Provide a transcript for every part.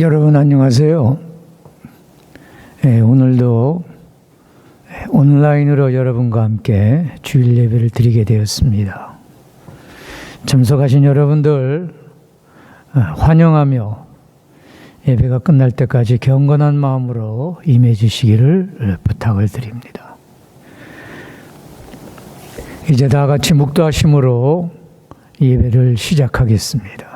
여러분 안녕하세요. 오늘도 온라인으로 여러분과 함께 주일 예배를 드리게 되었습니다. 참석하신 여러분들 환영하며 예배가 끝날 때까지 경건한 마음으로 임해 주시기를 부탁을 드립니다. 이제 다 같이 묵도하심으로 예배를 시작하겠습니다.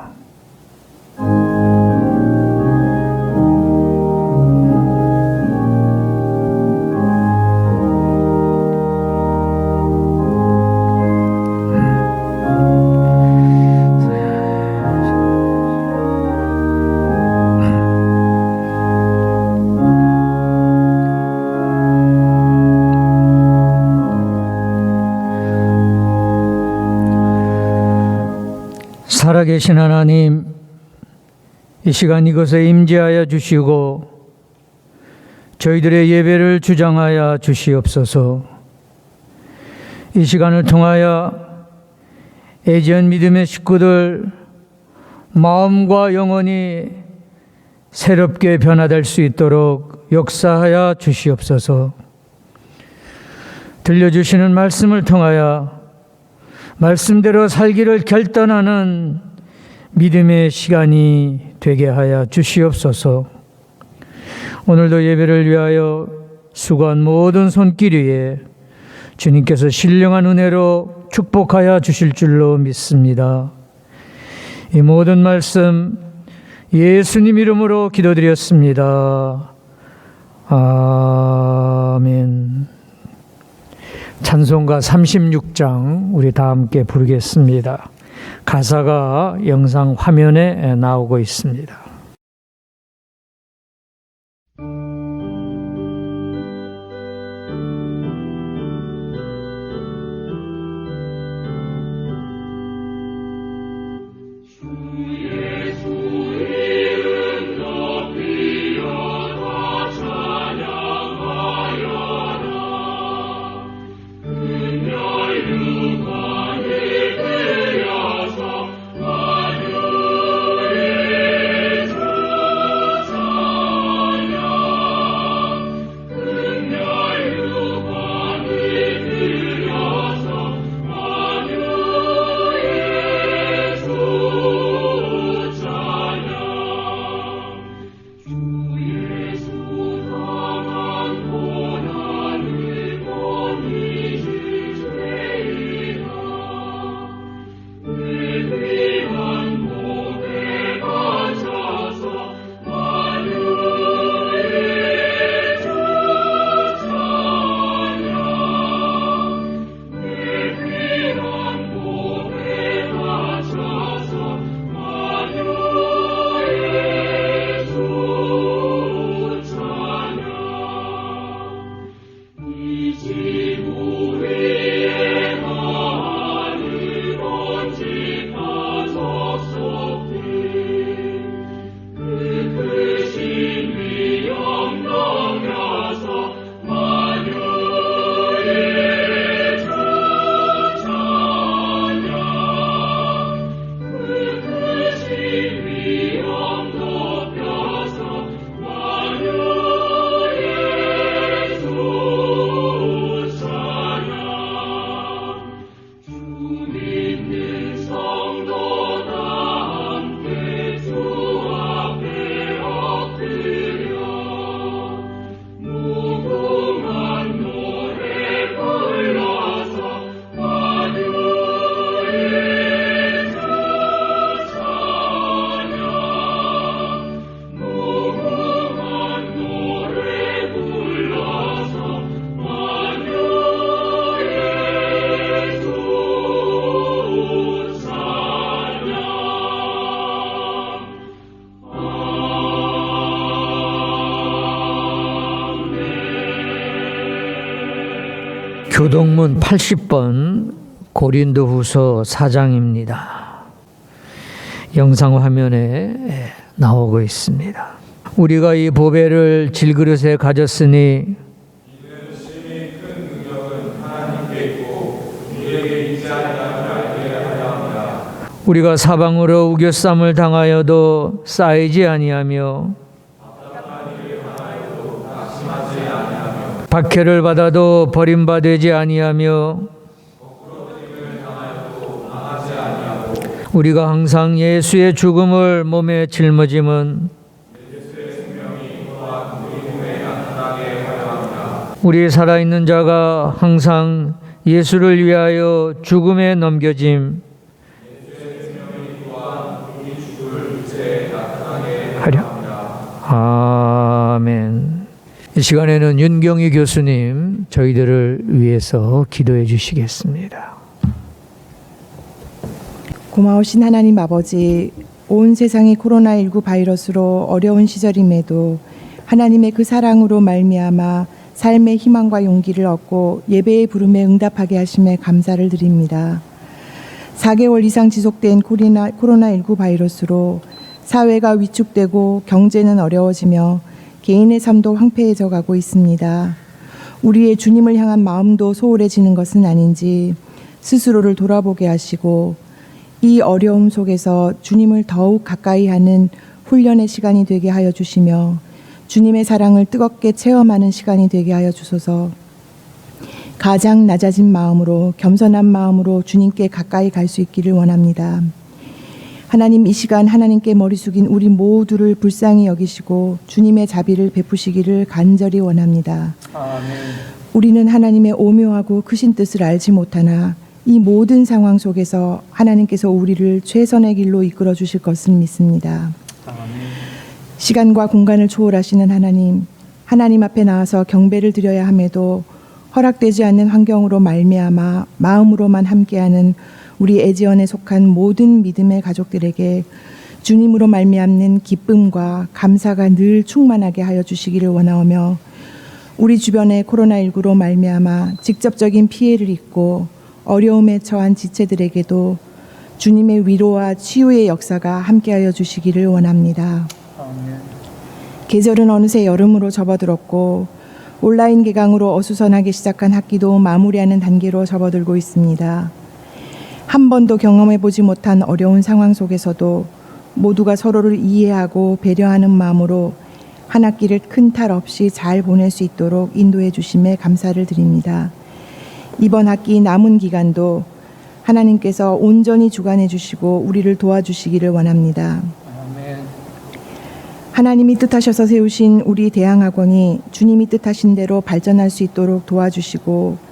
살아계신 하나님, 이 시간 이곳에 임재하여 주시고 저희들의 예배를 주장하여 주시옵소서. 이 시간을 통하여 애지한 믿음의 식구들 마음과 영혼이 새롭게 변화될 수 있도록 역사하여 주시옵소서. 들려주시는 말씀을 통하여 말씀대로 살기를 결단하는 믿음의 시간이 되게 하여 주시옵소서. 오늘도 예배를 위하여 수고한 모든 손길 위에 주님께서 신령한 은혜로 축복하여 주실 줄로 믿습니다. 이 모든 말씀 예수님 이름으로 기도드렸습니다. 아멘. 찬송가 36장 우리 다 함께 부르겠습니다. 가사가 영상 화면에 나오고 있습니다. 교동문 80번 고린도후서 4장입니다. 영상 화면에 나오고 있습니다. 우리가 이 보배를 질그릇에 가졌으니 우리가 사방으로 우겨쌈을 당하여도 쌓이지 아니하며 박해를 받아도 버림받지 아니하며 우리가 항상 예수의 죽음을 몸에 짊어짐은 우리 살아있는 자가 항상 예수를 위하여 죽음에 넘겨짐 하려. 아멘. 이 시간에는 윤경희 교수님 저희들을 위해서 기도해 주시겠습니다. 고마우신 하나님 아버지, 온 세상이 코로나19 바이러스로 어려운 시절임에도 하나님의 그 사랑으로 말미암아 삶의 희망과 용기를 얻고 예배의 부름에 응답하게 하심에 감사를 드립니다. 4개월 이상 지속된 코로나19 바이러스로 사회가 위축되고 경제는 어려워지며 개인의 삶도 황폐해져 가고 있습니다. 우리의 주님을 향한 마음도 소홀해지는 것은 아닌지 스스로를 돌아보게 하시고 이 어려움 속에서 주님을 더욱 가까이 하는 훈련의 시간이 되게 하여 주시며 주님의 사랑을 뜨겁게 체험하는 시간이 되게 하여 주소서. 가장 낮아진 마음으로 겸손한 마음으로 주님께 가까이 갈 수 있기를 원합니다. 하나님, 이 시간 하나님께 머리 숙인 우리 모두를 불쌍히 여기시고 주님의 자비를 베푸시기를 간절히 원합니다. 아멘. 우리는 하나님의 오묘하고 크신 뜻을 알지 못하나 이 모든 상황 속에서 하나님께서 우리를 최선의 길로 이끌어 주실 것을 믿습니다. 아멘. 시간과 공간을 초월하시는 하나님 앞에 나와서 경배를 드려야 함에도 허락되지 않는 환경으로 말미암아 마음으로만 함께하는 우리 애지연에 속한 모든 믿음의 가족들에게 주님으로 말미암는 기쁨과 감사가 늘 충만하게 하여 주시기를 원하오며, 우리 주변의 코로나19로 말미암아 직접적인 피해를 입고 어려움에 처한 지체들에게도 주님의 위로와 치유의 역사가 함께하여 주시기를 원합니다. 아멘. 계절은 어느새 여름으로 접어들었고 온라인 개강으로 어수선하게 시작한 학기도 마무리하는 단계로 접어들고 있습니다. 한 번도 경험해보지 못한 어려운 상황 속에서도 모두가 서로를 이해하고 배려하는 마음으로 한 학기를 큰 탈 없이 잘 보낼 수 있도록 인도해 주심에 감사를 드립니다. 이번 학기 남은 기간도 하나님께서 온전히 주관해 주시고 우리를 도와주시기를 원합니다. 아멘. 하나님이 뜻하셔서 세우신 우리 대양학원이 주님이 뜻하신 대로 발전할 수 있도록 도와주시고,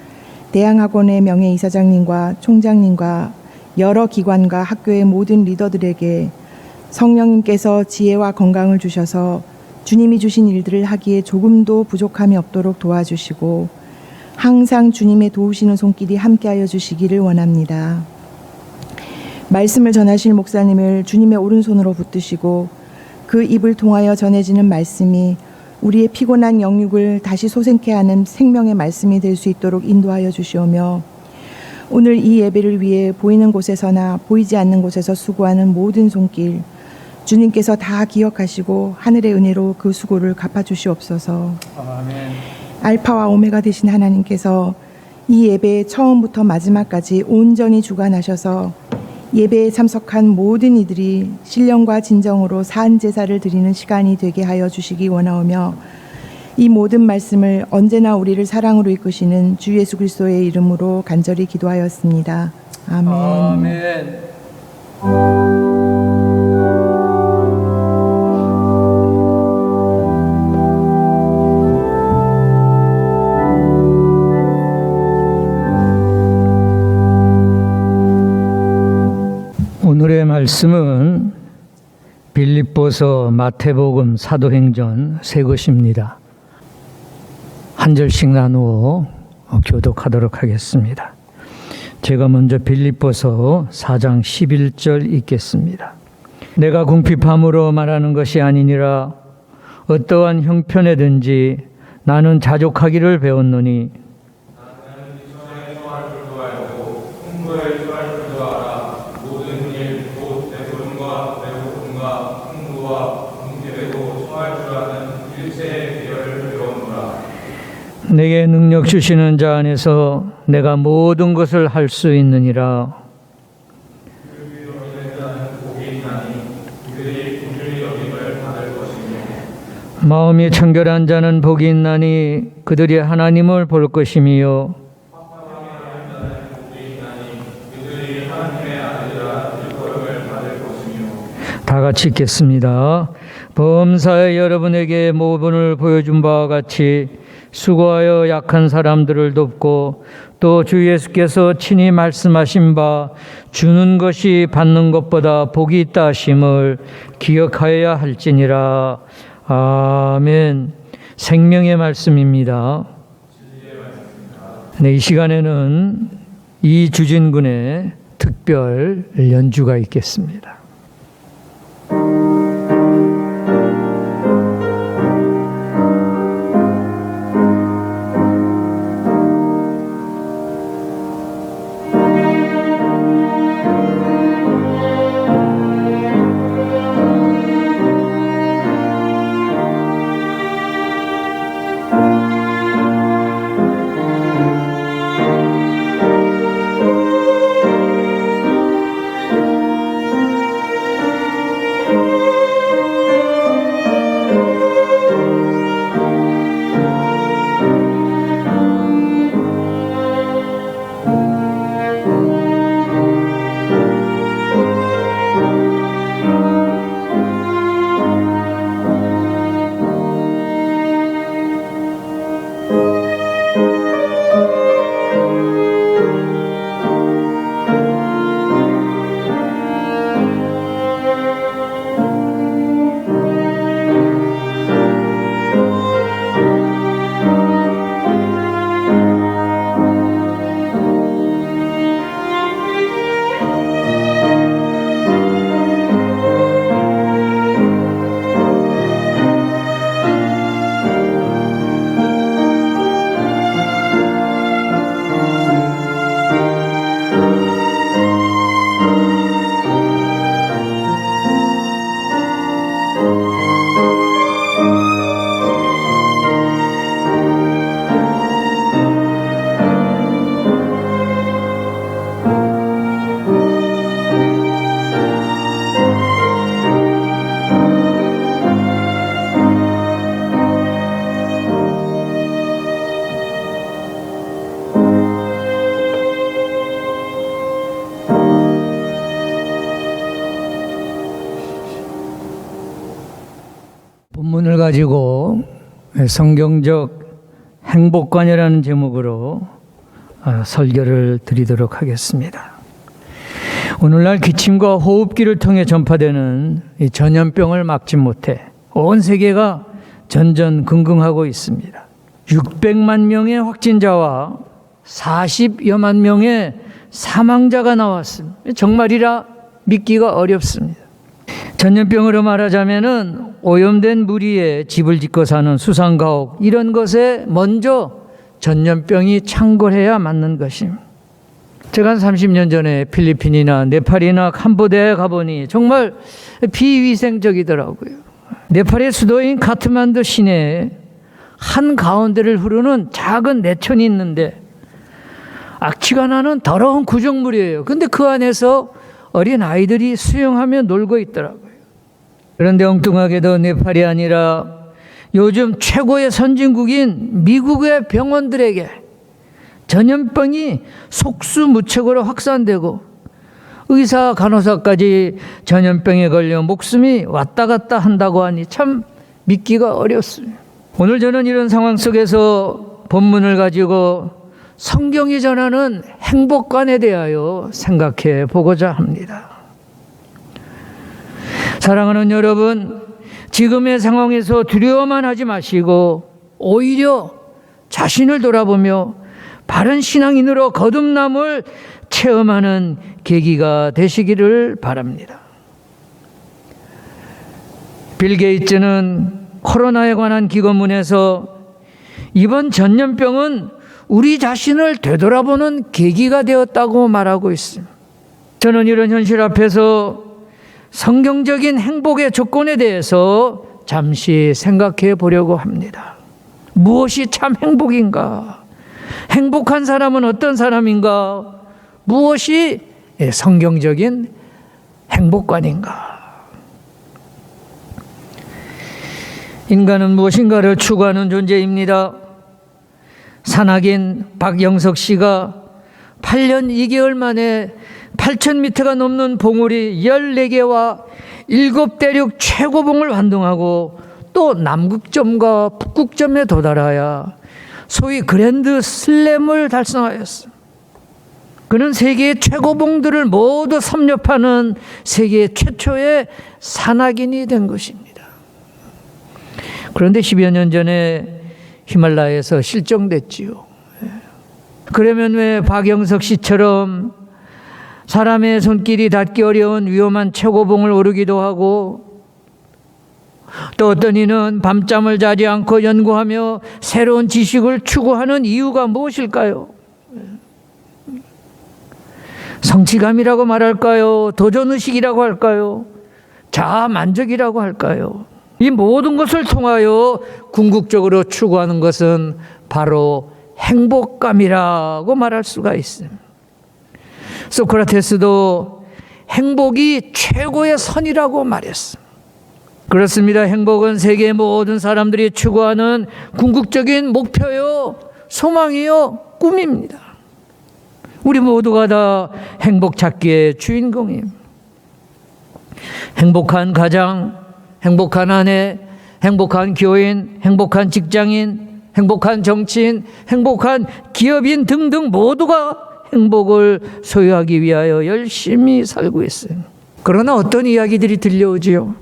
대양학원의 명예이사장님과 총장님과 여러 기관과 학교의 모든 리더들에게 성령님께서 지혜와 건강을 주셔서 주님이 주신 일들을 하기에 조금도 부족함이 없도록 도와주시고 항상 주님의 도우시는 손길이 함께하여 주시기를 원합니다. 말씀을 전하실 목사님을 주님의 오른손으로 붙드시고 그 입을 통하여 전해지는 말씀이 우리의 피곤한 영육을 다시 소생케 하는 생명의 말씀이 될 수 있도록 인도하여 주시오며, 오늘 이 예배를 위해 보이는 곳에서나 보이지 않는 곳에서 수고하는 모든 손길 주님께서 다 기억하시고 하늘의 은혜로 그 수고를 갚아주시옵소서. 아멘. 알파와 오메가 되신 하나님께서 이 예배의 처음부터 마지막까지 온전히 주관하셔서 예배에 참석한 모든 이들이 신령과 진정으로 산 제사를 드리는 시간이 되게 하여 주시기 원하오며, 이 모든 말씀을 언제나 우리를 사랑으로 이끄시는 주 예수 그리스도의 이름으로 간절히 기도하였습니다. 아멘. 아멘. 오늘의 말씀은 빌립보서, 마태복음, 사도행전 세 것입니다. 한 절씩 나누어 교독하도록 하겠습니다. 제가 먼저 빌립보서 4장 11절 읽겠습니다. 내가 궁핍함으로 말하는 것이 아니니라. 어떠한 형편에든지 나는 자족하기를 배웠노니 내게 능력 주시는 자 안에서 내가 모든 것을 할 수 있느니라. 마음이 청결한 자는 복이 있나니 그들이 하나님을 볼 것이며 다 같이 읽겠습니다. 범사에 여러분에게 모본을 보여준 바와 같이 수고하여 약한 사람들을 돕고 또 주 예수께서 친히 말씀하신 바 주는 것이 받는 것보다 복이 있다 하심을 기억하여야 할지니라. 아멘. 생명의 말씀입니다. 네, 이 시간에는 이주진 군의 특별 연주가 있겠습니다. 본문을 가지고 성경적 행복관이라는 제목으로 설교를 드리도록 하겠습니다. 오늘날 기침과 호흡기를 통해 전파되는 이 전염병을 막지 못해 온 세계가 전전긍긍하고 있습니다. 600만 명의 확진자와 40여만 명의 사망자가 나왔습니다. 정말이라 믿기가 어렵습니다. 전염병으로 말하자면은 오염된 물 위에 집을 짓고 사는 수상가옥 이런 것에 먼저 전염병이 창궐해야 맞는 것입니다. 제가 한 30년 전에 필리핀이나 네팔이나 캄보디아에 가보니 정말 비위생적이더라고요. 네팔의 수도인 카트만두 시내에 한가운데를 흐르는 작은 내천이 있는데 악취가 나는 더러운 구정물이에요. 근데 그 안에서 어린 아이들이 수영하며 놀고 있더라고요. 그런데 엉뚱하게도 네팔이 아니라 요즘 최고의 선진국인 미국의 병원들에게 전염병이 속수무책으로 확산되고 의사, 간호사까지 전염병에 걸려 목숨이 왔다 갔다 한다고 하니 참 믿기가 어렵습니다. 오늘 저는 이런 상황 속에서 본문을 가지고 성경이 전하는 행복관에 대하여 생각해 보고자 합니다. 사랑하는 여러분, 지금의 상황에서 두려워만 하지 마시고 오히려 자신을 돌아보며 바른 신앙인으로 거듭남을 체험하는 계기가 되시기를 바랍니다. 빌 게이츠는 코로나에 관한 기고문에서 이번 전염병은 우리 자신을 되돌아보는 계기가 되었다고 말하고 있습니다. 저는 이런 현실 앞에서 성경적인 행복의 조건에 대해서 잠시 생각해 보려고 합니다. 무엇이 참 행복인가? 행복한 사람은 어떤 사람인가? 무엇이 성경적인 행복관인가? 인간은 무엇인가를 추구하는 존재입니다. 산악인 박영석 씨가 8년 2개월 만에 8,000m가 넘는 봉우리 14개와 7대륙 최고봉을 완등하고 또 남극점과 북극점에 도달하여 소위 그랜드 슬램을 달성하였습니다. 그는 세계의 최고봉들을 모두 섭렵하는 세계 최초의 산악인이 된 것입니다. 그런데 10여 년 전에 히말라야에서 실종됐지요. 그러면 왜 박영석 씨처럼 사람의 손길이 닿기 어려운 위험한 최고봉을 오르기도 하고, 또 어떤 이는 밤잠을 자지 않고 연구하며 새로운 지식을 추구하는 이유가 무엇일까요? 성취감이라고 말할까요? 도전의식이라고 할까요? 자아만족이라고 할까요? 이 모든 것을 통하여 궁극적으로 추구하는 것은 바로 행복감이라고 말할 수가 있습니다. 소크라테스도 행복이 최고의 선이라고 말했습니다. 그렇습니다. 행복은 세계의 모든 사람들이 추구하는 궁극적인 목표요, 소망이요, 꿈입니다. 우리 모두가 다 행복 찾기의 주인공입니다. 행복한 가정, 행복한 아내, 행복한 교인, 행복한 직장인, 행복한 정치인, 행복한 기업인 등등 모두가 행복을 소유하기 위하여 열심히 살고 있어요. 그러나 어떤 이야기들이 들려오지요?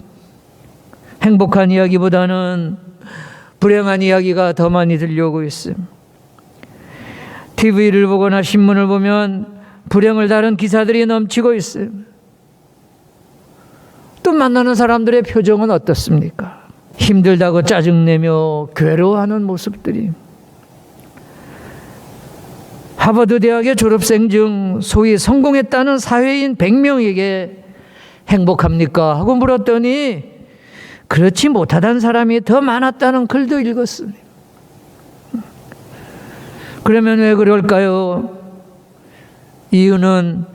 행복한 이야기보다는 불행한 이야기가 더 많이 들려오고 있어요. TV를 보거나 신문을 보면 불행을 다룬 기사들이 넘치고 있어요. 또 만나는 사람들의 표정은 어떻습니까? 힘들다고 짜증내며 괴로워하는 모습들이. 하버드 대학의 졸업생 중 소위 성공했다는 사회인 100명에게 행복합니까? 하고 물었더니 그렇지 못하다는 사람이 더 많았다는 글도 읽었습니다. 그러면 왜 그럴까요? 이유는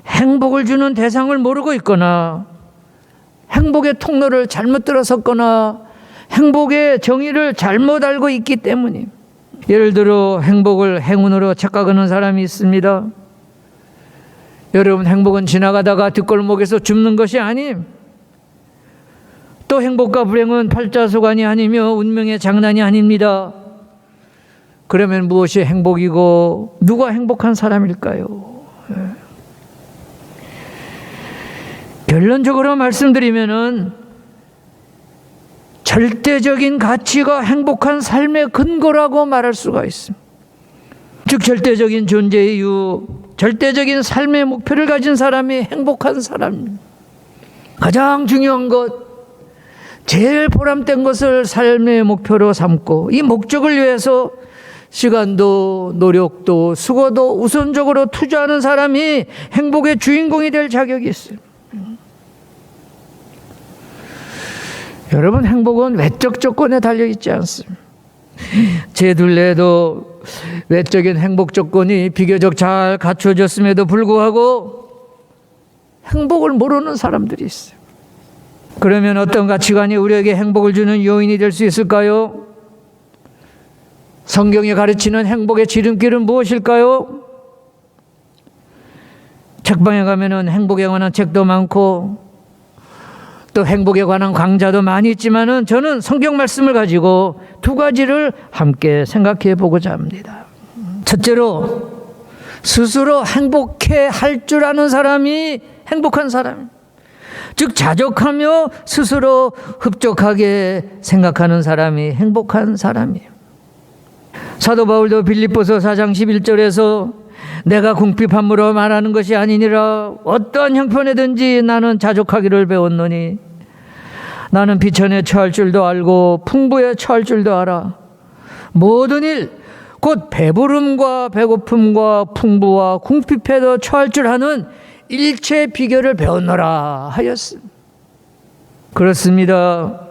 행복을 주는 대상을 모르고 있거나 행복의 통로를 잘못 들어섰거나 행복의 정의를 잘못 알고 있기 때문입니다. 예를 들어 행복을 행운으로 착각하는 사람이 있습니다. 여러분, 행복은 지나가다가 뒷골목에서 줍는 것이 아님, 또 행복과 불행은 팔자소관이 아니며 운명의 장난이 아닙니다. 그러면 무엇이 행복이고 누가 행복한 사람일까요? 결론적으로 말씀드리면은 절대적인 가치가 행복한 삶의 근거라고 말할 수가 있습니다. 즉 절대적인 존재의 이유, 절대적인 삶의 목표를 가진 사람이 행복한 사람입니다. 가장 중요한 것, 제일 보람된 것을 삶의 목표로 삼고 이 목적을 위해서 시간도 노력도 수고도 우선적으로 투자하는 사람이 행복의 주인공이 될 자격이 있어요. 여러분, 행복은 외적 조건에 달려있지 않습니다. 제 둘레에도 외적인 행복 조건이 비교적 잘 갖춰졌음에도 불구하고 행복을 모르는 사람들이 있어요. 그러면 어떤 가치관이 우리에게 행복을 주는 요인이 될 수 있을까요? 성경이 가르치는 행복의 지름길은 무엇일까요? 책방에 가면은 행복에 관한 책도 많고 또 행복에 관한 강좌도 많이 있지만은 저는 성경 말씀을 가지고 두 가지를 함께 생각해 보고자 합니다. 첫째로, 스스로 행복해 할 줄 아는 사람이 행복한 사람, 즉 자족하며 스스로 흡족하게 생각하는 사람이 행복한 사람이에요. 사도 바울도 빌립보서 4장 11절에서 내가 궁핍함으로 말하는 것이 아니니라 어떠한 형편에든지 나는 자족하기를 배웠노니 나는 비천에 처할 줄도 알고 풍부에 처할 줄도 알아. 모든 일 곧 배부름과 배고픔과 풍부와 궁핍에도 처할 줄 아는 일체 비결을 배웠노라 하였습니다. 그렇습니다.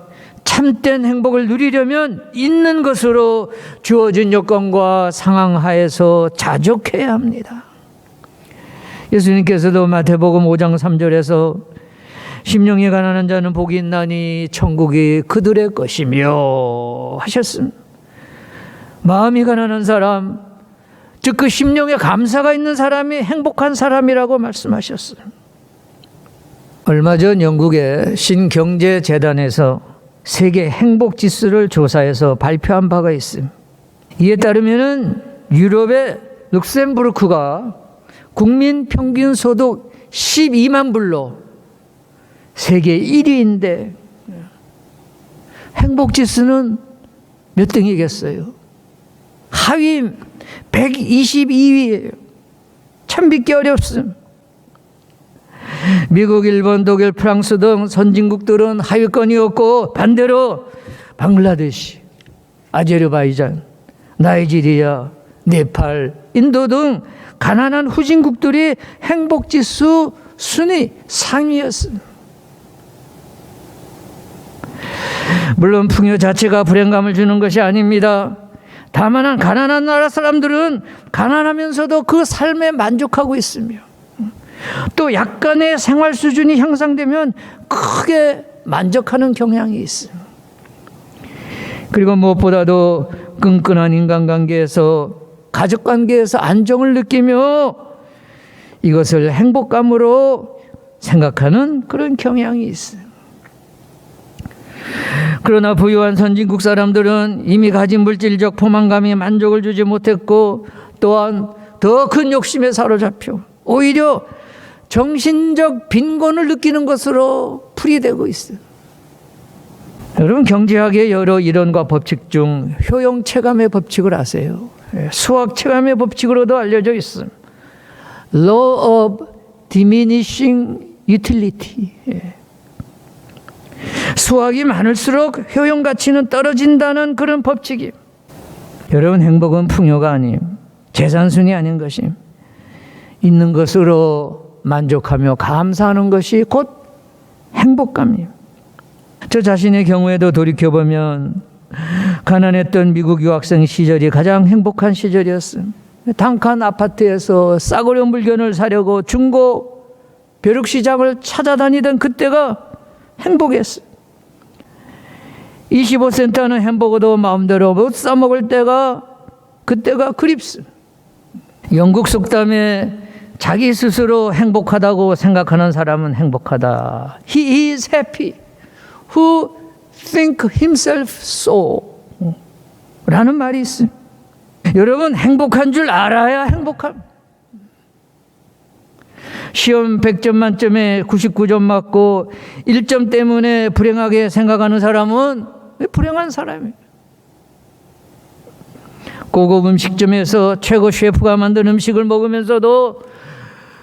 참된 행복을 누리려면 있는 것으로 주어진 여건과 상황 하에서 자족해야 합니다. 예수님께서도 마태복음 5장 3절에서 심령이 가난한 자는 복이 있나니 천국이 그들의 것이며 하셨습니다. 마음이 가난한 사람, 즉 그 심령에 감사가 있는 사람이 행복한 사람이라고 말씀하셨어요. 얼마 전 영국의 신경제재단에서 세계 행복지수를 조사해서 발표한 바가 있습니다. 이에 따르면 유럽의 룩셈부르크가 국민 평균 소득 12만 불로 세계 1위인데 행복지수는 몇 등이겠어요? 하위 122위예요. 참 믿기 어렵습니다. 미국, 일본, 독일, 프랑스 등 선진국들은 하위권이었고 반대로 방글라데시, 아제르바이잔, 나이지리아, 네팔, 인도 등 가난한 후진국들이 행복지수 순위 상위였습니다. 물론 풍요 자체가 불행감을 주는 것이 아닙니다. 다만 가난한 나라 사람들은 가난하면서도 그 삶에 만족하고 있으며 또 약간의 생활 수준이 향상되면 크게 만족하는 경향이 있어요. 그리고 무엇보다도 끈끈한 인간관계에서 가족관계에서 안정을 느끼며 이것을 행복감으로 생각하는 그런 경향이 있어요. 그러나 부유한 선진국 사람들은 이미 가진 물질적 포만감이 만족을 주지 못했고 또한 더 큰 욕심에 사로잡혀 오히려 정신적 빈곤을 느끼는 것으로 풀이되고 있어요. 여러분, 경제학의 여러 이론과 법칙 중 효용 체감의 법칙을 아세요? 수학 체감의 법칙으로도 알려져 있습니다. Law of diminishing utility. 수학이 많을수록 효용 가치는 떨어진다는 그런 법칙이. 여러분, 행복은 풍요가 아님, 재산순이 아닌 것임. 있는 것으로 만족하며 감사하는 것이 곧 행복감이에요. 저 자신의 경우에도 돌이켜보면 가난했던 미국 유학생 시절이 가장 행복한 시절이었습니다. 단칸 아파트에서 싸구려 물건을 사려고 중고 벼룩시장을 찾아다니던 그때가 행복했어요. 25센트 하는 햄버거도 마음대로 못 싸먹을 때가 그때가 그립습니다. 영국 속담에 자기 스스로 행복하다고 생각하는 사람은 행복하다. He is happy who think himself so 라는 말이 있습니다. 여러분, 행복한 줄 알아야 행복합니다. 시험 100점 만점에 99점 맞고 1점 때문에 불행하게 생각하는 사람은 불행한 사람이에요. 고급 음식점에서 최고 셰프가 만든 음식을 먹으면서도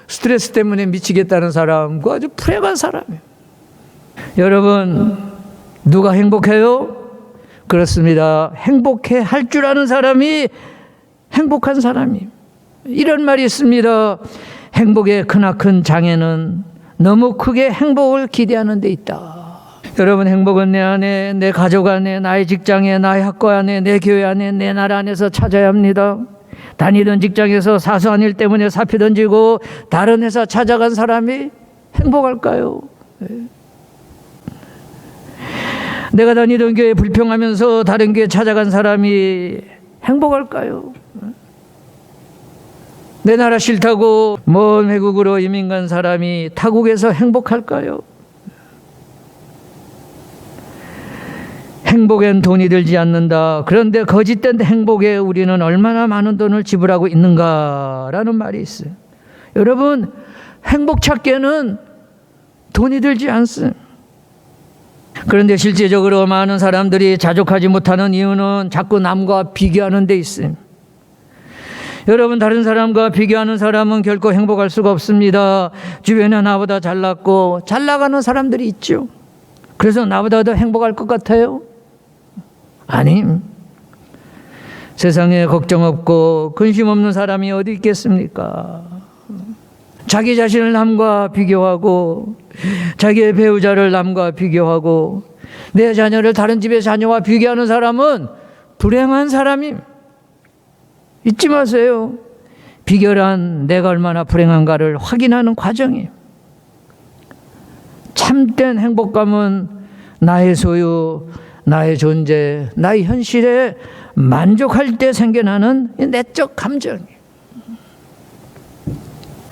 스트레스 때문에 미치겠다는 사람, 그 아주 불행한 사람이에요. 여러분, 누가 행복해요? 그렇습니다. 행복해 할 줄 아는 사람이 행복한 사람이에요. 이런 말이 있습니다. 행복의 크나큰 장애는 너무 크게 행복을 기대하는 데 있다. 여러분, 행복은 내 안에, 내 가족 안에, 나의 직장에, 나의 학과 안에, 내 교회 안에, 내 나라 안에서 찾아야 합니다. 다니던 직장에서 사소한 일 때문에 사표 던지고 다른 회사 찾아간 사람이 행복할까요? 내가 다니던 교회 불평하면서 다른 교회 찾아간 사람이 행복할까요? 내 나라 싫다고 먼 외국으로 이민 간 사람이 타국에서 행복할까요? 행복엔 돈이 들지 않는다. 그런데 거짓된 행복에 우리는 얼마나 많은 돈을 지불하고 있는가라는 말이 있어요. 여러분, 행복 찾기에는 돈이 들지 않습니다. 그런데 실제적으로 많은 사람들이 자족하지 못하는 이유는 자꾸 남과 비교하는 데 있습니다. 여러분, 다른 사람과 비교하는 사람은 결코 행복할 수가 없습니다. 주변에 나보다 잘났고 잘 나가는 사람들이 있죠. 그래서 나보다 더 행복할 것 같아요? 아님. 세상에 걱정 없고 근심 없는 사람이 어디 있겠습니까? 자기 자신을 남과 비교하고 자기의 배우자를 남과 비교하고 내 자녀를 다른 집의 자녀와 비교하는 사람은 불행한 사람임. 잊지 마세요. 비교란 내가 얼마나 불행한가를 확인하는 과정이에요. 참된 행복감은 나의 소유, 나의 존재, 나의 현실에 만족할 때 생겨나는 내적 감정이에요.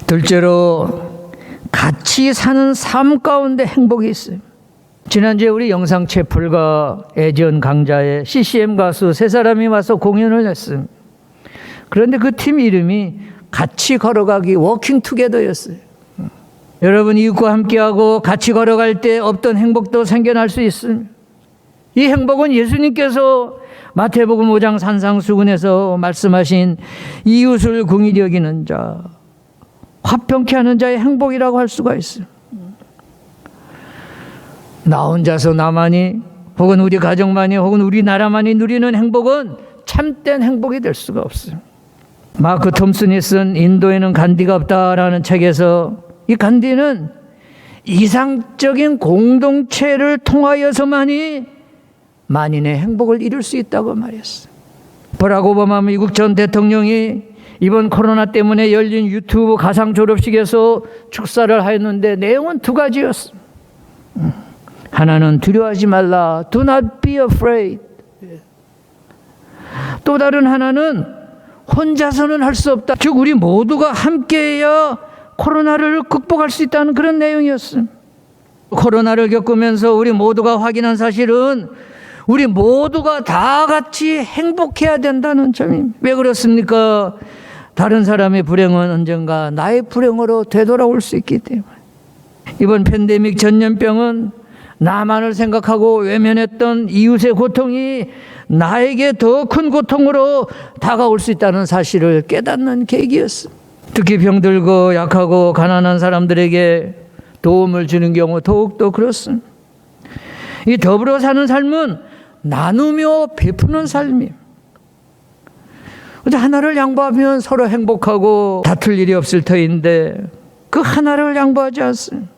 둘째로 같이 사는 삶 가운데 행복이 있어요. 지난주에 우리 영상 채플과 애지연 강자의 CCM 가수 세 사람이 와서 공연을 했습니다. 그런데 그 팀 이름이 같이 걸어가기 워킹 투게더였어요. 여러분 이웃과 함께하고 같이 걸어갈 때 없던 행복도 생겨날 수 있습니다. 이 행복은 예수님께서 마태복음 5장 산상수훈에서 말씀하신 이웃을 긍휼히 여기는 자, 화평케 하는 자의 행복이라고 할 수가 있어요. 나 혼자서 나만이 혹은 우리 가정만이 혹은 우리나라만이 누리는 행복은 참된 행복이 될 수가 없어요. 마크 톰슨이 쓴 인도에는 간디가 없다라는 책에서 이 간디는 이상적인 공동체를 통하여서만이 만인의 행복을 이룰 수 있다고 말했어요. 버락 오바마 미국 전 대통령이 이번 코로나 때문에 열린 유튜브 가상 졸업식에서 축사를 하였는데 내용은 두 가지였습니다. 하나는 두려워하지 말라. Do not be afraid. 또 다른 하나는 혼자서는 할 수 없다. 즉 우리 모두가 함께해야 코로나를 극복할 수 있다는 그런 내용이었습니다. 코로나를 겪으면서 우리 모두가 확인한 사실은 우리 모두가 다 같이 행복해야 된다는 점입니다. 왜 그렇습니까? 다른 사람의 불행은 언젠가 나의 불행으로 되돌아올 수 있기 때문에. 이번 팬데믹 전염병은 나만을 생각하고 외면했던 이웃의 고통이 나에게 더 큰 고통으로 다가올 수 있다는 사실을 깨닫는 계기였습니다. 특히 병들고 약하고 가난한 사람들에게 도움을 주는 경우 더욱더 그렇습니다. 이 더불어 사는 삶은 나누며 베푸는 삶이에요. 하나를 양보하면 서로 행복하고 다툴 일이 없을 터인데 그 하나를 양보하지 않습니다.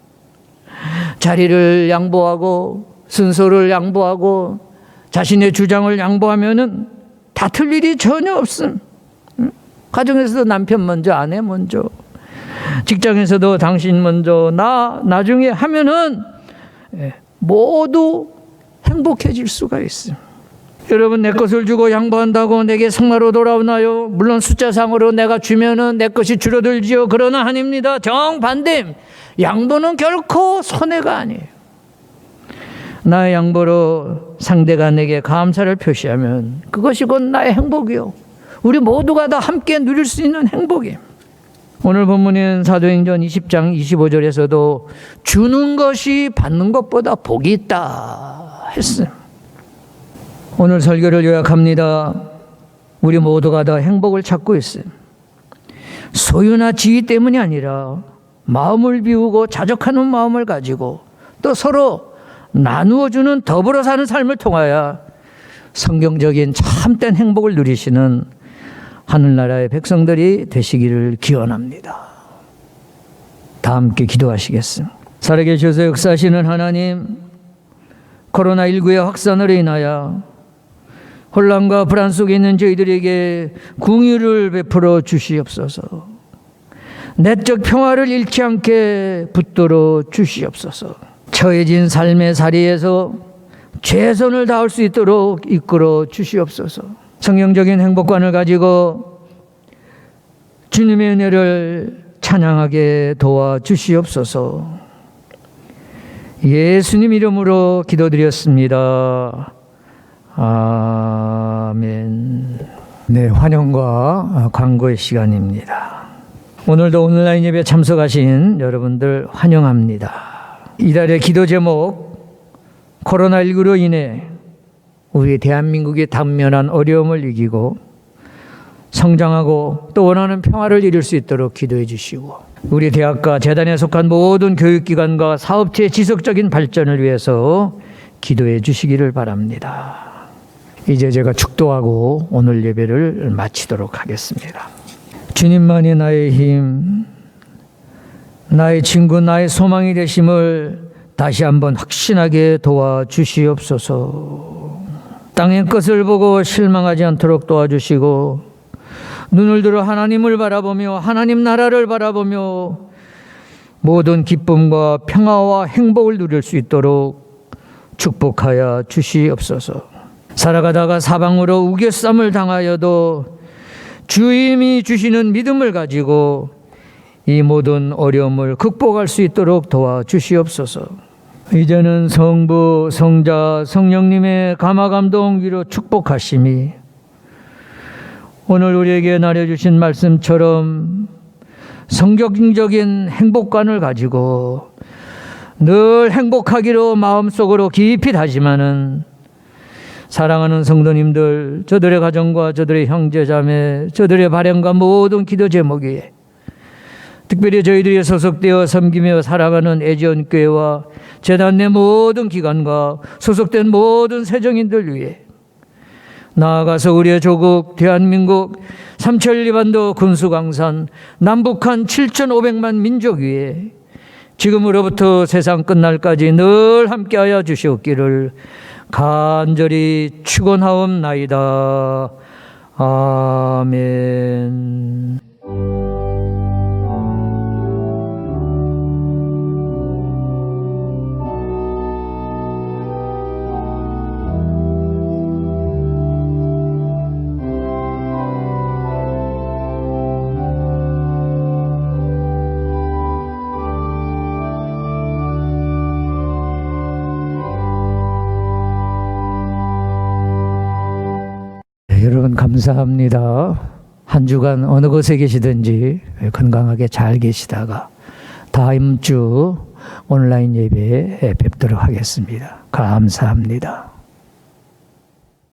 자리를 양보하고 순서를 양보하고 자신의 주장을 양보하면은 다툴 일이 전혀 없음. 가정에서도 남편 먼저, 아내 먼저, 직장에서도 당신 먼저, 나 나중에 하면은 모두 행복해질 수가 있습니다. 여러분 내 것을 주고 양보한다고 내게 성마로 돌아오나요? 물론 숫자상으로 내가 주면은 내 것이 줄어들지요. 그러나 아닙니다. 정반대. 양보는 결코 손해가 아니에요. 나의 양보로 상대가 내게 감사를 표시하면 그것이 곧 나의 행복이요. 우리 모두가 다 함께 누릴 수 있는 행복이에요. 오늘 본문인 사도행전 20장 25절에서도 주는 것이 받는 것보다 복이 있다 했어요. 오늘 설교를 요약합니다. 우리 모두가 다 행복을 찾고 있어요. 소유나 지위 때문이 아니라 마음을 비우고 자족하는 마음을 가지고 또 서로 나누어주는 더불어 사는 삶을 통하여 성경적인 참된 행복을 누리시는 하늘나라의 백성들이 되시기를 기원합니다. 다 함께 기도하시겠습니다. 살아계셔서 역사하시는 하나님, 코로나19의 확산으로 인하여 혼란과 불안 속에 있는 저희들에게 긍휼을 베풀어 주시옵소서. 내적 평화를 잃지 않게 붙들어 주시옵소서. 처해진 삶의 자리에서 최선을 다할 수 있도록 이끌어 주시옵소서. 성경적인 행복관을 가지고 주님의 은혜를 찬양하게 도와주시옵소서. 예수님 이름으로 기도드렸습니다. 아멘. 네, 환영과 광고의 시간입니다. 오늘도 온라인 예배 참석하신 여러분들 환영합니다. 이달의 기도 제목, 코로나19로 인해 우리 대한민국이 당면한 어려움을 이기고 성장하고 또 원하는 평화를 이룰 수 있도록 기도해 주시고, 우리 대학과 재단에 속한 모든 교육기관과 사업체의 지속적인 발전을 위해서 기도해 주시기를 바랍니다. 이제 제가 축도하고 오늘 예배를 마치도록 하겠습니다. 주님만이 나의 힘, 나의 친구, 나의 소망이 되심을 다시 한번 확신하게 도와주시옵소서. 땅의 것을 보고 실망하지 않도록 도와주시고, 눈을 들어 하나님을 바라보며 하나님 나라를 바라보며 모든 기쁨과 평화와 행복을 누릴 수 있도록 축복하여 주시옵소서. 살아가다가 사방으로 우겨쌈을 당하여도 주님이 주시는 믿음을 가지고 이 모든 어려움을 극복할 수 있도록 도와주시옵소서. 이제는 성부, 성자, 성령님의 감화감동 위로 축복하심이 오늘 우리에게 나눠주신 말씀처럼 성경적인 행복관을 가지고 늘 행복하기로 마음속으로 깊이 다짐하는 사랑하는 성도님들, 저들의 가정과 저들의 형제자매, 저들의 발행과 모든 기도 제목이 특별히 저희들이 소속되어 섬기며 살아가는 애지원교회와 재단 내 모든 기관과 소속된 모든 세정인들 위해 나아가서 우리의 조국 대한민국 삼천리반도 군수강산 남북한 7,500만 민족 위에 지금으로부터 세상 끝날까지 늘 함께하여 주시옵기를 간절히 축원하옵나이다. 아멘. 여러분 감사합니다. 한 주간 어느 곳에 계시든지 건강하게 잘 계시다가 다음 주 온라인 예배에 뵙도록 하겠습니다. 감사합니다.